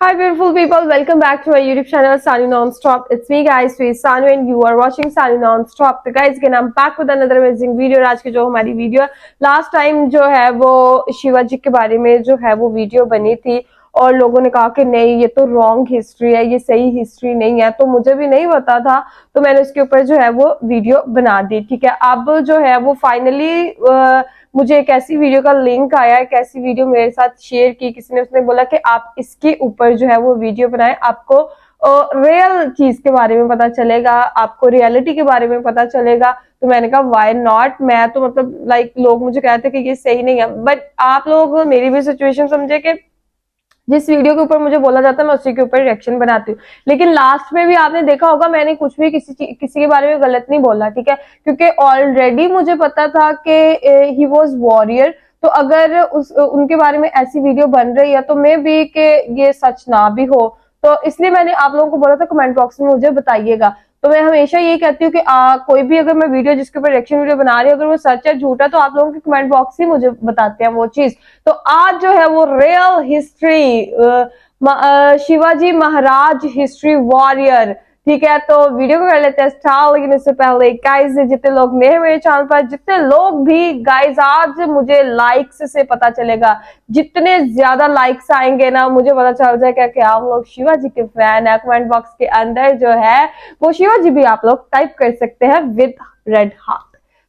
Hi beautiful people, welcome back to my YouTube channel Sanu Nonstop. It's me guys, Sanu and you are watching Sanu Nonstop. तो guys again I'm back with another amazing video। आज की जो हमारी video last time जो है वो शिवाजी के बारे में जो है वो वीडियो बनी थी और लोगों ने कहा कि नहीं ये तो रॉन्ग हिस्ट्री है, ये सही हिस्ट्री नहीं है। तो मुझे भी नहीं पता था तो मैंने उसके ऊपर जो है वो वीडियो बना दी। ठीक है, अब जो है वो फाइनली मुझे एक ऐसी वीडियो का लिंक आया, एक ऐसी वीडियो मेरे साथ शेयर की किसी ने, उसने बोला कि आप इसके ऊपर जो है वो वीडियो बनाएं, आपको रियल चीज के बारे में पता चलेगा, आपको रियलिटी के बारे में पता चलेगा। तो मैंने कहा व्हाई नॉट। मैं तो मतलब लोग मुझे कहते कि ये सही नहीं है, बट आप लोग मेरी भी सिचुएशन समझे कि जिस वीडियो के ऊपर मुझे बोला जाता है मैं उसी के ऊपर रिएक्शन बनाती हूँ। लेकिन लास्ट में भी आपने देखा होगा मैंने कुछ भी किसी के बारे में गलत नहीं बोला, ठीक है, क्योंकि ऑलरेडी मुझे पता था कि ही वाज वॉरियर। तो अगर उनके बारे में ऐसी वीडियो बन रही है तो मे बी कि ये सच ना भी हो, तो इसलिए मैंने आप लोगों को बोला था कमेंट बॉक्स में मुझे बताइएगा। तो मैं हमेशा यही कहती हूँ कि कोई भी अगर मैं वीडियो जिसके ऊपर रिएक्शन वीडियो बना रही हूँ अगर वो सच है झूठा तो आप लोगों के कमेंट बॉक्स ही मुझे बताते हैं वो चीज। तो आज जो है वो real history Shivaji Maharaj history warrior, ठीक है। तो वीडियो को कर लेते हैं स्टार्ट। लेकिन इससे पहले गाइस जितने लोग नए हैं मेरे चैनल पर, जितने लोग भी गाइस आज मुझे लाइक्स से पता चलेगा, जितने ज्यादा लाइक्स आएंगे ना मुझे पता चल जाएगा कि आप लोग शिवाजी के फैन है। कमेंट बॉक्स के अंदर जो है वो शिवाजी भी आप लोग टाइप कर सकते हैं विद रेड हार्ट।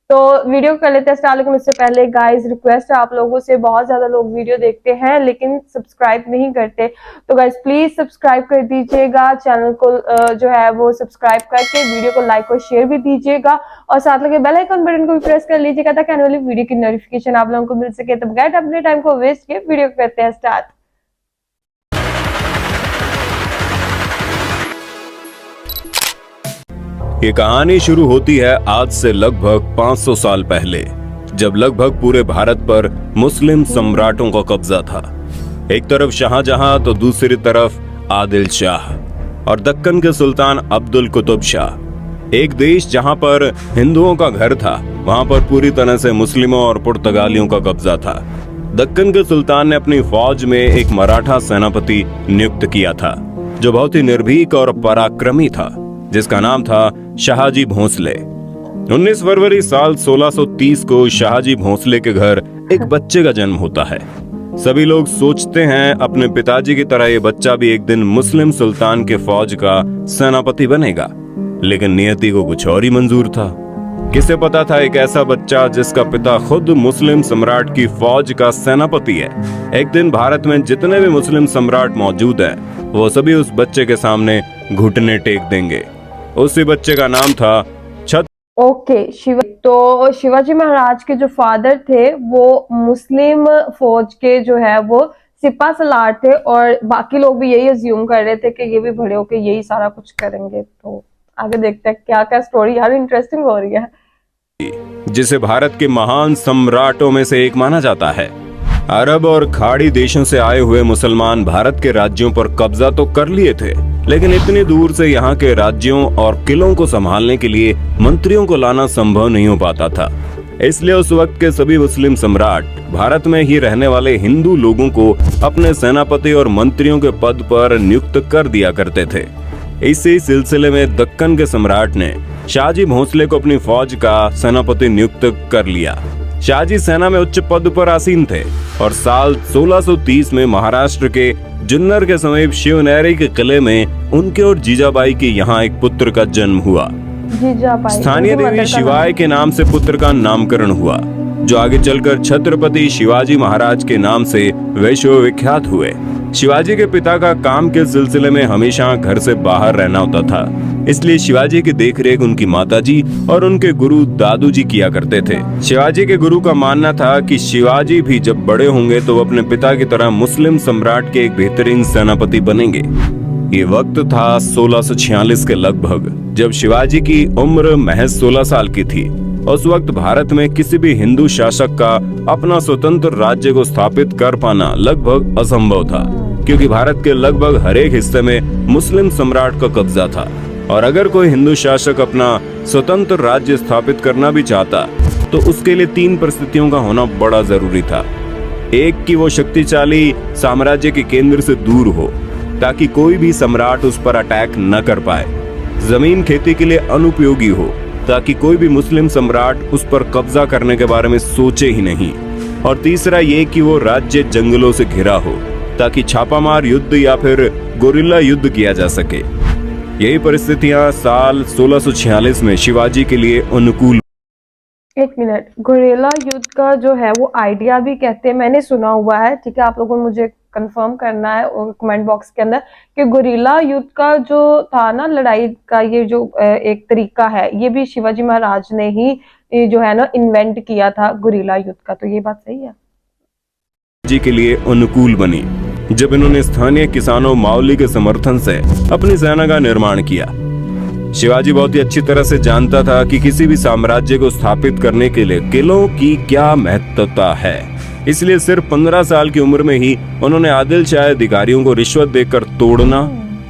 तो वीडियो कर लेते हैं स्टार्ट। लेकिन उससे पहले गाइस रिक्वेस्ट है आप लोगों से, बहुत ज्यादा लोग वीडियो देखते हैं लेकिन सब्सक्राइब नहीं करते, तो गाइस प्लीज सब्सक्राइब कर दीजिएगा चैनल को, जो है वो सब्सक्राइब करके वीडियो को लाइक और शेयर भी दीजिएगा और साथ लगे बेल आइकन बटन को भी प्रेस कर लीजिएगा ताकि आने वाली वीडियो की नोटिफिकेशन आप लोगों को मिल सके। तो बगैर अपने टाइम को वेस्ट किए वीडियो करते हैं स्टार्ट। ये कहानी शुरू होती है आज से लगभग 500 साल पहले, जब लगभग पूरे भारत पर मुस्लिम सम्राटों का कब्जा था। एक तरफ शाहजहां तो दूसरी तरफ आदिल शाह और दक्कन के सुल्तान अब्दुल कुतुब शाह। एक देश जहां पर हिंदुओं का घर था वहां पर पूरी तरह से मुस्लिमों और पुर्तगालियों का कब्जा था। दक्कन के सुल्तान ने अपनी फौज में एक मराठा सेनापति नियुक्त किया था जो बहुत ही निर्भीक और पराक्रमी था, जिसका नाम था शाहजी भोंसले। 19 फरवरी साल 1630 को शाहजी भोंसले के घर एक बच्चे का जन्म होता है। सभी लोग सोचते हैं अपने पिताजी की तरह ये बच्चा भी एक दिन मुस्लिम सुल्तान के फौज का सेनापति बनेगा, लेकिन नियति को कुछ और ही मंजूर था। किसे पता था एक ऐसा बच्चा जिसका पिता खुद मुस्लिम सम्राट की फौज का सेनापति है, एक दिन भारत में जितने भी मुस्लिम सम्राट मौजूद हैं वो सभी उस बच्चे के सामने घुटने टेक देंगे। उसी बच्चे का नाम था ओके तो शिवाजी महाराज के जो फादर थे वो मुस्लिम फौज के जो है वो सिपा सलार थे और बाकी लोग भी यही अज्यूम कर रहे थे कि ये भी बड़े होके यही सारा कुछ करेंगे। तो आगे देखते हैं क्या क्या स्टोरी यार इंटरेस्टिंग हो रही है, जिसे भारत के महान सम्राटों में से एक माना जाता है। अरब और खाड़ी देशों से आए हुए मुसलमान भारत के राज्यों पर कब्जा तो कर लिए थे, लेकिन इतनी दूर से यहाँ के राज्यों और किलों को संभालने के लिए मंत्रियों को लाना संभव नहीं हो पाता था। इसलिए उस वक्त के सभी मुस्लिम सम्राट भारत में ही रहने वाले हिंदू लोगों को अपने सेनापति और मंत्रियों के पद पर नियुक्त कर दिया करते थे। इसी सिलसिले में दक्कन के सम्राट ने शाहजी भोंसले को अपनी फौज का सेनापति नियुक्त कर लिया। शाहजी सेना में उच्च पद पर आसीन थे और साल 1630 में महाराष्ट्र के जुन्नर के समीप शिवनेरी के किले में उनके और जीजाबाई के यहाँ एक पुत्र का जन्म हुआ। स्थानीय देवी शिवाय के नाम से पुत्र का नामकरण हुआ, जो आगे चलकर छत्रपति शिवाजी महाराज के नाम से विश्वविख्यात हुए। शिवाजी के पिता का काम के सिलसिले में हमेशा घर से बाहर रहना होता था, इसलिए शिवाजी की देखरेख उनकी माताजी और उनके गुरु दादू जी किया करते थे। शिवाजी के गुरु का मानना था कि शिवाजी भी जब बड़े होंगे तो वो अपने पिता की तरह मुस्लिम सम्राट के एक बेहतरीन सेनापति बनेंगे। ये वक्त था 1646 के लगभग, जब शिवाजी की उम्र महज 16 साल की थी। उस वक्त भारत में किसी भी हिंदू शासक का अपना स्वतंत्र राज्य को स्थापित कर पाना लगभग असंभव था, क्योंकि भारत के लगभग हर एक हिस्से में मुस्लिम सम्राट का कब्जा था। और अगर कोई हिंदू शासक अपना स्वतंत्र राज्य स्थापित करना भी चाहता तो उसके लिए 3 परिस्थितियों का होना बड़ा जरूरी था। एक कि वो शक्तिशाली साम्राज्य के केंद्र से दूर हो, ताकि कोई भी सम्राट उस पर अटैक न कर पाए। जमीन खेती के लिए अनुपयोगी हो ताकि कोई भी मुस्लिम सम्राट उस पर कब्जा करने के बारे में सोचे ही नहीं। और तीसरा ये कि वो राज्य जंगलों से घिरा हो ताकि छापामार युद्ध या फिर गोरिल्ला युद्ध किया जा सके। यही परिस्थितियां साल 1646 में शिवाजी के लिए अनुकूल। एक मिनट, गोरिल्ला युद्ध का जो है वो आइडिया भी कहते हैं, मैंने सुना हुआ है, ठीक है, आप लोगों को मुझे कंफर्म करना है कमेंट बॉक्स के अंदर कि गोरिल्ला युद्ध का जो था ना, लड़ाई का ये जो एक तरीका है, ये भी शिवाजी महाराज ने ही जो है ना इन्वेंट किया था गोरिल्ला युद्ध का। तो ये बात सही है जी के लिए अनुकूल बनी जब इन्होंने स्थानीय किसानों मावली के समर्थन से अपनी सेना का निर्माण किया। शिवाजी बहुत ही अच्छी तरह से जानता था कि किसी भी साम्राज्य को स्थापित करने के लिए किलों की क्या महत्वता है, इसलिए सिर्फ 15 साल की उम्र में ही उन्होंने आदिल शाह अधिकारियों को रिश्वत देकर तोड़ना,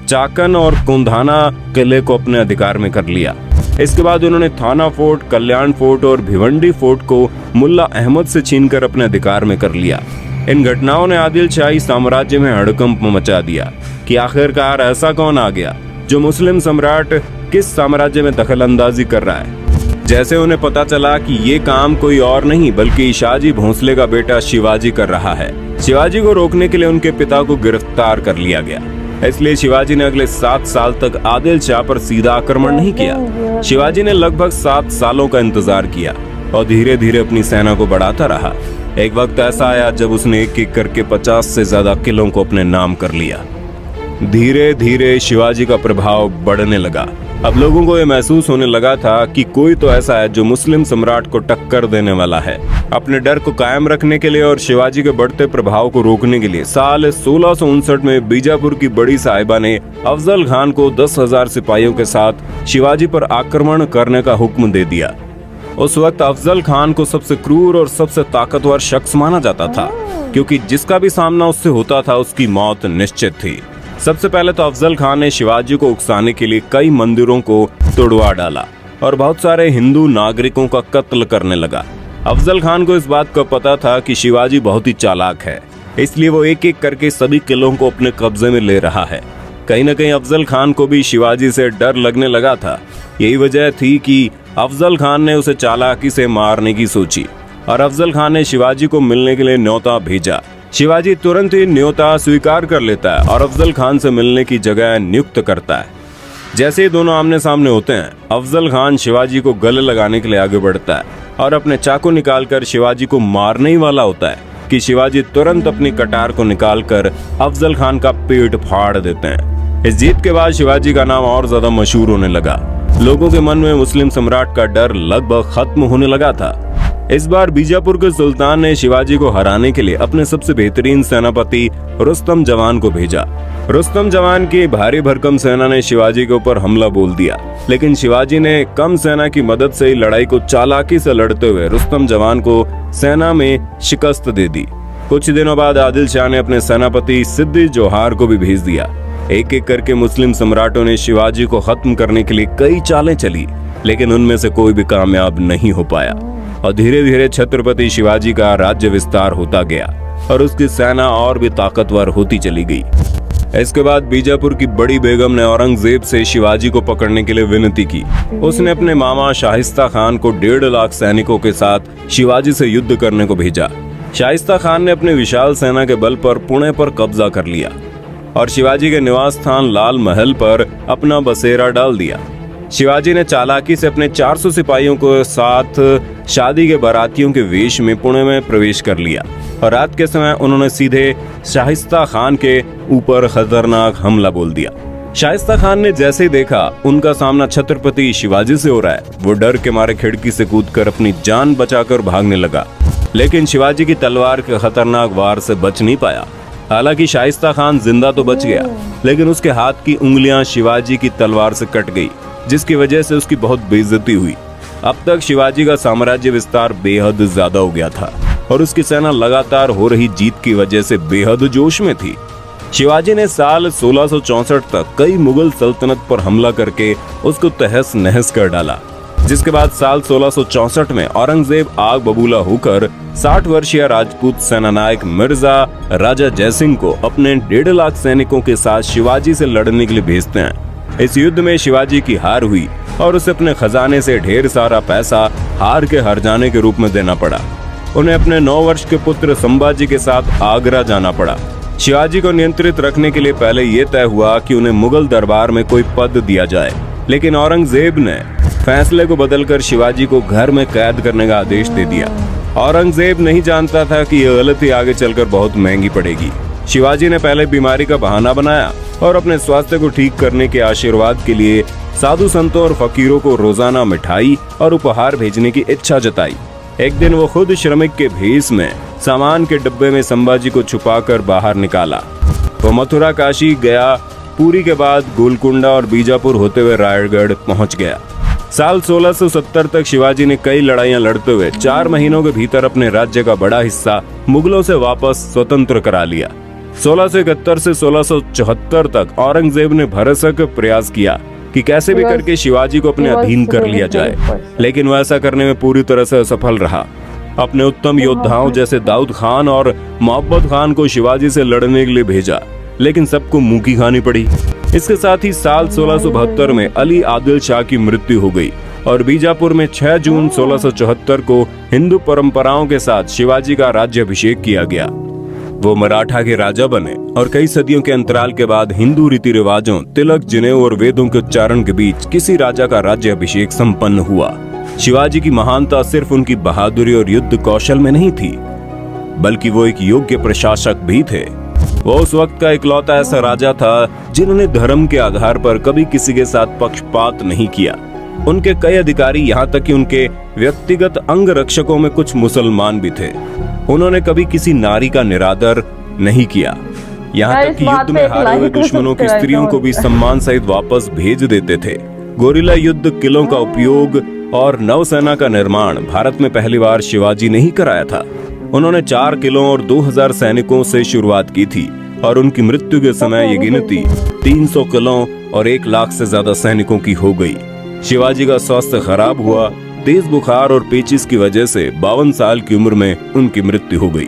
चाकन और कुंधाना किले को अपने अधिकार में कर लिया। इसके बाद उन्होंने थाना फोर्ट, कल्याण फोर्ट और भिवंडी फोर्ट को मुल्ला अहमद से छीनकर अपने अधिकार में कर लिया। इन घटनाओं ने आदिल शाही साम्राज्य में हड़कंप मचा दिया कि आखिरकार ऐसा कौन आ गया जो मुस्लिम सम्राट किस साम्राज्य में दखल अंदाजी कर रहा है। जैसे उन्हें पता चला कि ये काम कोई और नहीं बल्कि शाहजी भोंसले का बेटा शिवाजी कर रहा है। शिवाजी को रोकने के लिए उनके पिता को गिरफ्तार कर लिया गया। इसलिए शिवाजी ने अगले 7 साल तक आदिल शाह पर सीधा आक्रमण नहीं किया। शिवाजी ने लगभग 7 सालों का इंतजार किया और धीरे धीरे अपनी सेना को बढ़ाता रहा। एक वक्त ऐसा आया जब उसने एक एक करके 50 से ज्यादा किलों को अपने नाम कर लिया। धीरे धीरे शिवाजी का प्रभाव बढ़ने लगा। अब लोगों को यह महसूस होने लगा था कि कोई तो ऐसा है जो मुस्लिम सम्राट को टक्कर देने वाला है। अपने डर को कायम रखने के लिए और शिवाजी के बढ़ते प्रभाव को रोकने के लिए साल 1659 में बीजापुर की बड़ी साहिबा ने अफजल खान को 10,000 सिपाहियों के साथ शिवाजी पर आक्रमण करने का हुक्म दे दिया। उस वक्त अफजल खान को सबसे क्रूर और सबसे ताकतवर शख्स माना जाता था, क्योंकि जिसका भी सामना उससे होता था उसकी मौत निश्चित थी। सबसे पहले तो अफजल खान ने शिवाजी को उकसाने के लिए कई मंदिरों को तोड़वा डाला और बहुत सारे हिंदू नागरिकों का कत्ल करने लगा। अफजल खान को इस बात का पता था कि शिवाजी बहुत ही चालाक है, इसलिए वो एक एक करके सभी किलों को अपने कब्जे में ले रहा है। कहीं न कहीं अफजल खान को भी शिवाजी से डर लगने लगा था। यही वजह थी कि अफजल खान ने उसे चालाकी से मारने की सोची और अफजल खान ने शिवाजी को मिलने के लिए न्योता भेजा। शिवाजी तुरंत ही न्योता स्वीकार कर लेता है और अफजल खान से मिलने की जगह नियुक्त करता है। जैसे ही दोनों आमने सामने होते हैं, अफजल खान शिवाजी को गले लगाने के लिए आगे बढ़ता है और अपने चाकू निकालकर शिवाजी को मारने ही वाला होता है कि शिवाजी तुरंत अपनी कटार को निकालकर अफजल खान का पेट फाड़ देते हैं। इस जीत के बाद शिवाजी का नाम और ज्यादा मशहूर होने लगा। लोगों के मन में मुस्लिम सम्राट का डर लगभग खत्म होने लगा था। इस बार बीजापुर के सुल्तान ने शिवाजी को हराने के लिए अपने सबसे बेहतरीन सेनापति रुस्तम जवान को भेजा। रुस्तम जवान की भारी भरकम सेना ने शिवाजी के ऊपर हमला बोल दिया, लेकिन शिवाजी ने कम सेना की मदद से ही लड़ाई को चालाकी से लड़ते हुए रुस्तम जवान को सेना में शिकस्त दे दी। कुछ दिनों बाद आदिल शाह ने अपने सेनापति सिद्दी जोहार को भी भेज दिया। एक एक करके मुस्लिम सम्राटों ने शिवाजी को खत्म करने के लिए कई चालें चली, लेकिन उनमें से कोई भी कामयाब नहीं हो पाया और धीरे धीरे छत्रपति शिवाजी का राज्य विस्तार होता गया और उसकी सेना और भी ताकतवर होती चली गई। इसके बाद बीजापुर की बड़ी बेगम ने औरंगजेब से शिवाजी को पकड़ने के लिए विनती की। उसने अपने मामा शाहिस्ता खान को 1.5 लाख सैनिकों के साथ शिवाजी से युद्ध करने को भेजा। शाहिस्ता खान ने अपनी विशाल सेना के बल पर पुणे पर कब्जा कर लिया और शिवाजी के निवास स्थान लाल महल पर अपना बसेरा डाल दिया। शिवाजी ने चालाकी से अपने 400 सिपाहियों को साथ शादी के बारातियों के वेश में पुणे में प्रवेश कर लिया और रात के समय उन्होंने सीधे शाहिस्ता खान के ऊपर खतरनाक हमला बोल दिया। शाहिस्ता खान ने जैसे ही देखा उनका सामना छत्रपति शिवाजी से हो रहा है, वो डर के मारे खिड़की से कूदकर अपनी जान बचाकर भागने लगा, लेकिन शिवाजी की तलवार के खतरनाक वार से बच नहीं पाया। हालांकि शाहिस्ता खान जिंदा तो बच गया, लेकिन उसके हाथ की उंगलियां शिवाजी की तलवार से कट गई, जिसकी वजह से उसकी बहुत बेइज्जती हुई। अब तक शिवाजी का साम्राज्य विस्तार बेहद ज्यादा हो गया था और उसकी सेना लगातार हो रही जीत की वजह से बेहद जोश में थी। शिवाजी ने साल 1664 तक कई मुगल सल्तनत पर हमला करके उसको तहस नहस कर डाला। जिसके बाद साल 1664 में औरंगजेब आग बबूला होकर 60 वर्षीय राजपूत सेनानायक मिर्जा राजा जयसिंह को अपने 1.5 लाख सैनिकों के साथ शिवाजी से लड़ने के लिए भेजते हैं। इस युद्ध में शिवाजी की हार हुई और उसे अपने खजाने से ढेर सारा पैसा हार के हार जाने के रूप में देना पड़ा। उन्हें अपने 9 वर्ष के पुत्र संभाजी के साथ आगरा जाना पड़ा। शिवाजी को नियंत्रित रखने के लिए पहले यह तय हुआ कि उन्हें मुगल दरबार में कोई पद दिया जाए, लेकिन औरंगजेब ने फैसले को बदलकर शिवाजी को घर में कैद करने का आदेश दे दिया। औरंगजेब नहीं जानता था कि यह गलती आगे चलकर बहुत महंगी पड़ेगी। शिवाजी ने पहले बीमारी का बहाना बनाया और अपने स्वास्थ्य को ठीक करने के आशीर्वाद के लिए साधु संतों और फकीरों को रोजाना मिठाई और उपहार भेजने की इच्छा जताई। एक दिन वो खुद श्रमिक के भेष में सामान के डब्बे में संभाजी को छुपाकर बाहर निकाला। वो मथुरा, काशी गया, पुरी के बाद गोलकुंडा और बीजापुर होते हुए रायगढ़ पहुंच गया। साल 1670 तक शिवाजी ने कई लड़ाइयां लड़ते हुए 4 महीनों के भीतर अपने राज्य का बड़ा हिस्सा मुगलों से वापस स्वतंत्र करा लिया। 1671 से 1674 तक औरंगजेब ने भरसक प्रयास किया कि कैसे भी करके शिवाजी को अपने अधीन कर लिया जाए, लेकिन वह ऐसा करने में पूरी तरह से असफल रहा। अपने उत्तम योद्धाओं जैसे दाऊद खान और मोहब्बत खान को शिवाजी से लड़ने के लिए भेजा, लेकिन सबको मुंह की खानी पड़ी। इसके साथ ही साल 1672 में अली आदिल शाह की मृत्यु हो गई और बीजापुर में 6 जून 1674 को हिंदू परंपराओं के साथ शिवाजी का राज्याभिषेक किया गया। वो मराठा के राजा बने और कई सदियों के अंतराल के बाद हिंदू रीति रिवाजों, तिलक, जनेऊ और वेदों के उच्चारण के बीच किसी राजा का राज्याभिषेक संपन्न हुआ। शिवाजी की महानता सिर्फ उनकी बहादुरी और युद्ध कौशल में नहीं थी, बल्कि वो एक योग्य प्रशासक भी थे। वो उस वक्त का इकलौता ऐसा राजा था जिन्होंने धर्म के आधार पर कभी किसी के साथ पक्षपात नहीं किया। उनके कई अधिकारी, यहाँ तक कि उनके व्यक्तिगत अंग रक्षकों में कुछ मुसलमान भी थे। उन्होंने कभी किसी नारी का निरादर नहीं किया। यहाँ तक कि युद्ध में हारे हुए दुश्मनों की स्त्रियों को भी सम्मान सहित वापस भेज देते थे। गोरिल्ला युद्ध, किलों का उपयोग और नौसेना का निर्माण भारत में पहली बार शिवाजी ने ही कराया था। उन्होंने 4 किलों और 2000 सैनिकों से शुरुआत की थी और उनकी मृत्यु के समय ये गिनती 300 किलों और 1 लाख से ज्यादा सैनिकों की हो गई। शिवाजी का स्वास्थ्य खराब हुआ। तेज बुखार और पेचिस की वजह से 52 साल की उम्र में उनकी मृत्यु हो गई।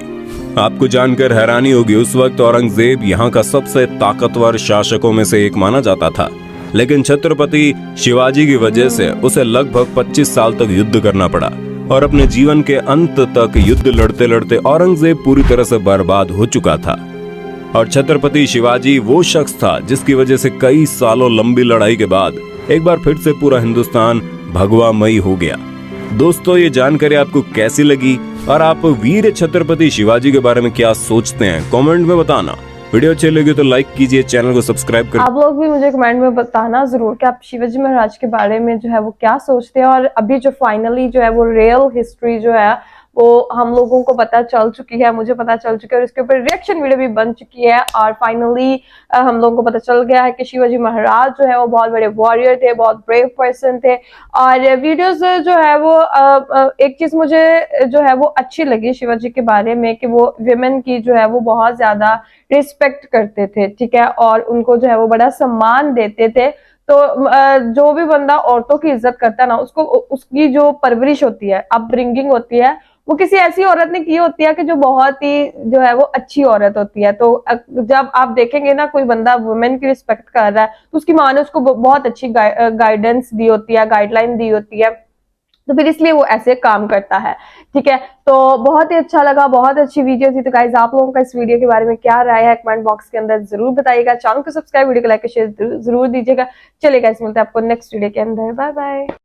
आपको जानकर हैरानी होगी, उस वक्त औरंगजेब यहाँ का सबसे ताकतवर शासकों में से एक माना जाता था, लेकिन छत्रपति शिवाजी की वजह से उसे लगभग 25 साल तक युद्ध करना पड़ा और अपने जीवन के अंत तक युद्ध लड़ते लड़ते औरंगजेब पूरी तरह से बर्बाद हो चुका था। और छत्रपति शिवाजी वो शख्स था जिसकी वजह से कई सालों लंबी लड़ाई के बाद एक बार फिर से पूरा हिंदुस्तान भगवामयी हो गया। दोस्तों, ये जानकारी आपको कैसी लगी और आप वीर छत्रपति शिवाजी के बारे में क्या सोचते हैं, कमेंट में बताना। वीडियो अच्छी लगी तो लाइक कीजिए, चैनल को सब्सक्राइब करिए। आप लोग भी मुझे कमेंट में बताना जरूर कि आप शिवाजी महाराज के बारे में जो है वो क्या सोचते हैं। और अभी जो फाइनली जो है वो रियल हिस्ट्री जो है वो हम लोगों को पता चल चुकी है, मुझे पता चल चुकी है और इसके ऊपर रिएक्शन वीडियो भी बन चुकी है। और फाइनली हम लोगों को पता चल गया है कि शिवाजी महाराज जो है वो बहुत बड़े वॉरियर थे, बहुत ब्रेव पर्सन थे। और वीडियोस जो है वो एक चीज मुझे जो है वो अच्छी लगी शिवाजी के बारे में कि वो विमेन की जो है वो बहुत ज्यादा रिस्पेक्ट करते थे, ठीक है, और उनको जो है वो बड़ा सम्मान देते थे। तो जो भी बंदा औरतों की इज्जत करता है ना, उसको उसकी जो परवरिश होती है, अपब्रिंगिंग होती है, वो किसी ऐसी औरत ने की होती है कि जो बहुत ही जो है वो अच्छी औरत होती है। तो जब आप देखेंगे ना कोई बंदा वुमेन की रिस्पेक्ट कर रहा है तो उसकी माँ ने उसको बहुत अच्छी गाइडेंस दी होती है, गाइडलाइन दी होती है, तो फिर इसलिए वो ऐसे काम करता है, ठीक है। तो बहुत ही अच्छा लगा, बहुत अच्छी वीडियो थी। तो गाइस, आप लोगों का इस वीडियो के बारे में क्या राय है कमेंट बॉक्स के अंदर जरूर बताइएगा। चैनल को सब्सक्राइब, वीडियो को लाइक शेयर जरूर दीजिएगा। चलिए गाइस, मिलते हैं आपको नेक्स्ट वीडियो के अंदर। Bye bye.